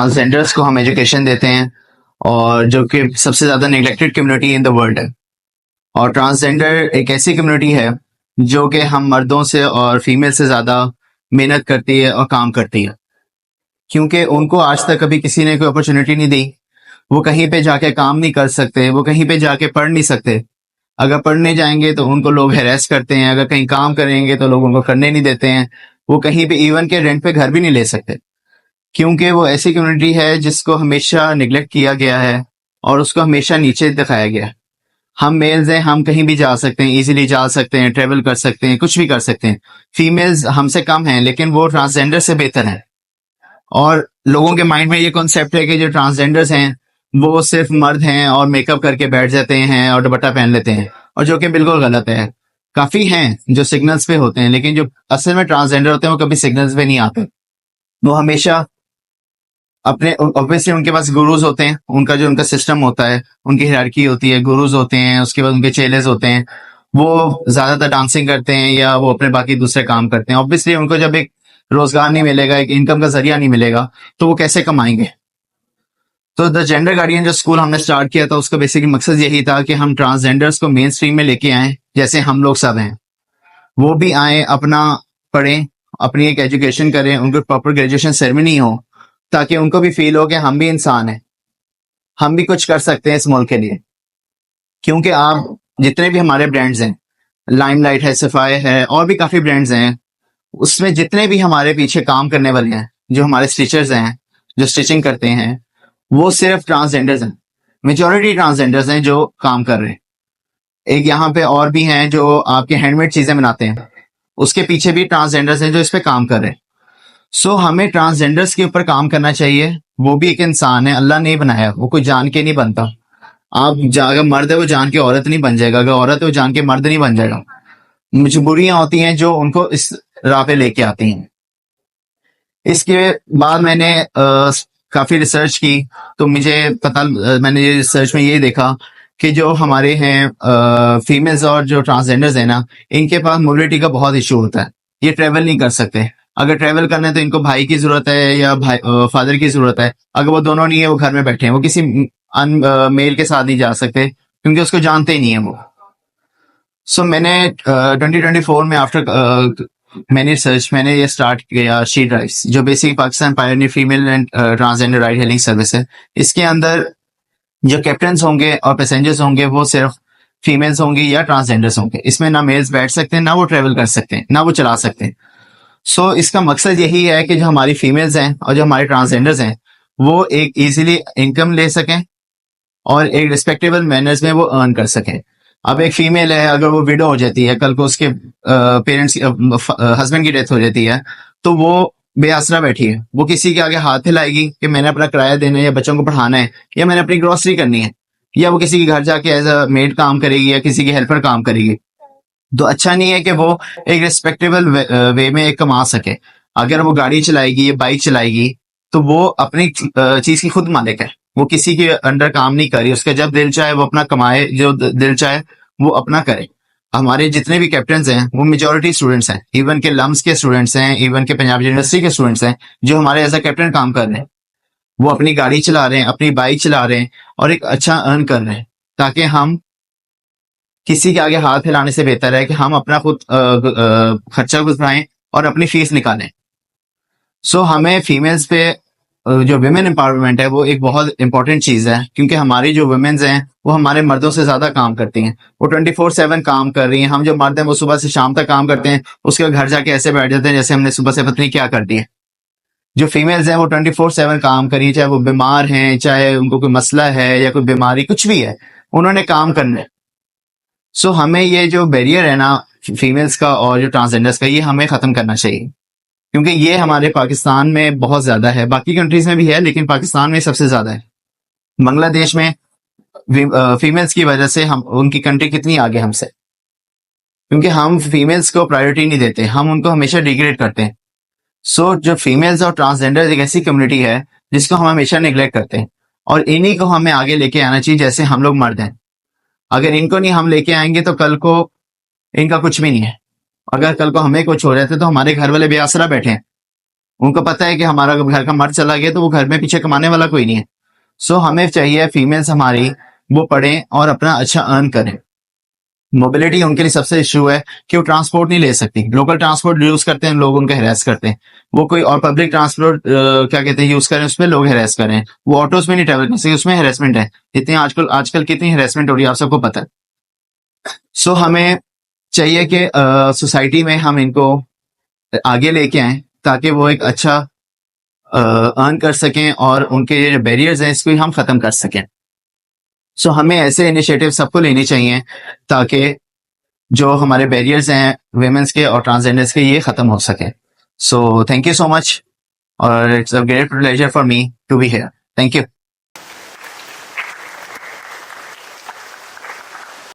Transgenders को हम education देते हैं और जो कि सबसे ज़्यादा neglected community in the world है। और ट्रांसजेंडर एक ऐसी कम्युनिटी है जो कि हम मर्दों से और फीमेल से ज़्यादा मेहनत करती है और काम करती है, क्योंकि उनको आज तक कभी किसी ने कोई अपॉर्चुनिटी नहीं दी। वो कहीं पे जाके काम नहीं कर सकते, वो कहीं पे जाके पढ़ नहीं सकते। अगर पढ़ने जाएंगे तो उनको लोग हैरेस करते हैं, अगर कहीं काम करेंगे तो लोग उनको करने नहीं देते हैं। वो कहीं पे इवन के रेंट पे घर भी नहीं ले सकते, क्योंकि वो ऐसी कम्युनिटी है जिसको हमेशा निगलेक्ट किया गया है और उसको हमेशा नीचे दिखाया गया है। हम मेल्स हैं, हम कहीं भी जा सकते हैं, इजीली जा सकते हैं, ट्रेवल कर सकते हैं, कुछ भी कर सकते हैं। फीमेल्स हमसे कम हैं, लेकिन वो ट्रांसजेंडर से बेहतर हैं। और लोगों के माइंड में ये कॉन्सेप्ट है कि जो ट्रांसजेंडर्स हैं वो सिर्फ मर्द हैं और मेकअप करके बैठ जाते हैं और दुपट्टा पहन लेते हैं, और जो कि बिल्कुल गलत है। काफी हैं जो सिग्नल्स पे होते हैं, लेकिन जो असल में ट्रांसजेंडर होते हैं वो कभी सिग्नल्स पे नहीं आते। वो हमेशा अपने, ऑब्वियसली उनके पास गुरुज होते हैं, उनका सिस्टम होता है, उनकी हायरार्की होती है, गुरुज होते हैं, उसके बाद उनके चेलेस होते हैं। वो ज्यादातर डांसिंग करते हैं या वो अपने बाकी दूसरे काम करते हैं। ऑब्वियसली उनको जब एक रोजगार नहीं मिलेगा, एक इनकम का जरिया नहीं मिलेगा, तो वो कैसे कमाएंगे। तो द जेंडर गार्डियन जो स्कूल हमने स्टार्ट किया था, उसका बेसिकली मकसद यही था कि हम ट्रांसजेंडर्स को मेन स्ट्रीम में लेके आए, जैसे हम लोग सब हैं। वो भी आए, अपना पढ़ें, अपनी एक एजुकेशन करें, उनको प्रॉपर ग्रेजुएशन सेरेमनी हो, ताकि उनको भी फील हो कि हम भी इंसान हैं, हम भी कुछ कर सकते हैं इस मुल्क के लिए। क्योंकि आप जितने भी हमारे ब्रांड्स हैं, लाइमलाइट है, सफाई है, और भी काफी ब्रांड्स हैं, उसमें जितने भी हमारे पीछे काम करने वाले हैं, जो हमारे स्टिचर्स हैं, जो स्टिचिंग करते हैं, वो सिर्फ ट्रांसजेंडर्स हैं। मेजोरिटी ट्रांसजेंडर्स हैं जो काम कर रहे हैं। एक यहाँ पे और भी हैं जो आपके हैंडमेड चीजें बनाते हैं, उसके पीछे भी ट्रांसजेंडर्स हैं जो इस पे काम कर रहे हैं। सो हमें ट्रांसजेंडर्स के ऊपर काम करना चाहिए। वो भी एक इंसान है, अल्लाह ने बनाया, वो कोई जान के नहीं बनता। अगर मर्द है वो जान के औरत नहीं बन जाएगा, अगर औरत है वो जान के मर्द नहीं बन जाएगा। मजबूरियां होती हैं जो उनको इस राह पे लेके आती हैं। इसके बाद मैंने काफी रिसर्च की, तो मैंने ये रिसर्च में ये देखा कि जो हमारे हैं फीमेल्स और जो ट्रांसजेंडर्स हैं ना, इनके पास मोबिलिटी का बहुत इशू होता है। ये ट्रेवल नहीं कर सकते। अगर ट्रेवल करना है तो इनको भाई की जरूरत है या फादर की जरूरत है। अगर वो दोनों नहीं है, वो घर में बैठे हैं, वो किसी मेल के साथ नहीं जा सकते, क्योंकि उसको जानते ही नहीं है वो। सो मैंने 2024 में मैंने ये स्टार्ट किया शी ड्राइव्स, जो basic Pakistan Pioneer female and transgender ride hailing service है। इसके अंदर जो कैप्टन होंगे और पैसेंजर्स होंगे वो सिर्फ फीमेल्स होंगी या ट्रांसजेंडर्स होंगे। इसमें ना मेल्स बैठ सकते हैं, ना वो ट्रेवल कर सकते हैं, ना वो चला सकते हैं। सो इसका मकसद यही है कि जो हमारी फीमेल्स हैं और जो हमारे ट्रांसजेंडर्स हैं, वो एक इजीली इनकम ले सकें और एक रिस्पेक्टेबल मैनर्स में वो अर्न कर सकें। अब एक फीमेल है, अगर वो विडो हो जाती है, कल को उसके पेरेंट्स हस्बैंड की डेथ हो जाती है, तो वो बेआसरा बैठी है। वो किसी के आगे हाथ हिलाएगी कि मैंने अपना किराया देना है, या बच्चों को पढ़ाना है, या मैंने अपनी ग्रोसरी करनी है, या वो किसी के घर जाके एज अ मेड काम करेगी या किसी की हेल्पर काम करेगी। तो अच्छा नहीं है कि वो एक रिस्पेक्टेबल वे में कमा सके। अगर वो गाड़ी चलाएगी या बाइक चलाएगी, तो वो अपनी चीज की खुद मालिक है, वो किसी के अंडर काम नहीं करी। उसका जब दिल चाहे वो अपना कमाए, जो दिल चाहे वो अपना करे। हमारे जितने भी कैप्टन हैं वो मेजोरिटी स्टूडेंट्स हैं, इवन के लम्स के स्टूडेंट्स हैं, इवन के पंजाब यूनिवर्सिटी के स्टूडेंट्स हैं, जो हमारे एज अ कैप्टन काम कर रहे हैं। वो अपनी गाड़ी चला रहे हैं, अपनी बाइक चला रहे हैं, और एक अच्छा अर्न कर रहे हैं, ताकि हम किसी के आगे हाथ हिलाने से बेहतर है कि हम अपना खुद खर्चा गुजराएं और अपनी फीस निकालें। सो हमें फीमेल्स पे जो वुमेन एम्पावरमेंट है वो एक बहुत इंपॉर्टेंट चीज है, क्योंकि हमारी जो वुमेन्स हैं वो हमारे मर्दों से ज्यादा काम करती हैं। वो 24/7 काम कर रही हैं। हम जो मर्द हैं वो सुबह से शाम तक काम करते हैं, उसके बाद घर जाके ऐसे बैठ जाते हैं जैसे हमने सुबह से पता नहीं क्या कर दिया। जो फीमेल्स हैं वो 24/7 काम करी, चाहे वो बीमार हैं, चाहे उनको कोई मसला है या कोई बीमारी कुछ भी है, उन्होंने काम करना है। सो हमें ये जो बैरियर है ना फीमेल्स का और जो ट्रांसजेंडर्स का, ये हमें खत्म करना चाहिए, क्योंकि ये हमारे पाकिस्तान में बहुत ज्यादा है। बाकी कंट्रीज में भी है, लेकिन पाकिस्तान में सबसे ज्यादा है। बांग्लादेश में फीमेल्स की वजह से हम, उनकी कंट्री कितनी आगे हमसे, क्योंकि हम फीमेल्स को प्रायोरिटी नहीं देते, हम उनको हमेशा डिग्रेड करते हैं। सो जो फीमेल्स और ट्रांसजेंडर एक ऐसी कम्युनिटी है जिसको हम हमेशा निगलेक्ट करते हैं, और इन्हीं को हमें आगे लेके आना चाहिए, जैसे हम लोग मर्द हैं। अगर इनको नहीं हम लेके आएंगे तो कल को इनका कुछ भी नहीं है। अगर कल को हमें कुछ हो जाता है तो हमारे घर वाले बेआसरा बैठे हैं, उनको पता है कि हमारा घर का मर्द चला गया तो वो घर में पीछे कमाने वाला कोई नहीं है। सो हमें चाहिए फीमेल्स हमारी वो पढ़ें और अपना अच्छा अर्न करें। मोबिलिटी उनके लिए सबसे इशू है कि वो ट्रांसपोर्ट नहीं ले सकती, लोकल ट्रांसपोर्ट यूज करते हैं, लोग उनका हेरास करते हैं। वो कोई और पब्लिक ट्रांसपोर्ट क्या कहते हैं यूज करें, उसमें लोग हेरास करें। वो ऑटोज में नहीं ट्रेवल कर सकते, उसमें हेरासमेंट है। इतनी आजकल आजकल कितनी हेरासमेंट हो रही है, आप सबको पता है। सो हमें चाहिए कि सोसाइटी में हम इनको आगे लेके आए ताकि वो एक अच्छा अर्न कर सकें और उनके जो बैरियर्स हैं इसको हम खत्म कर सकें। सो हमें ऐसे इनिशिएटिव सबको लेने चाहिए ताकि जो हमारे बैरियर्स हैं वेमेंस के और ट्रांसजेंडर्स के ये खत्म हो सके। So thank you so much और it's a great pleasure for me to be here. Thank you.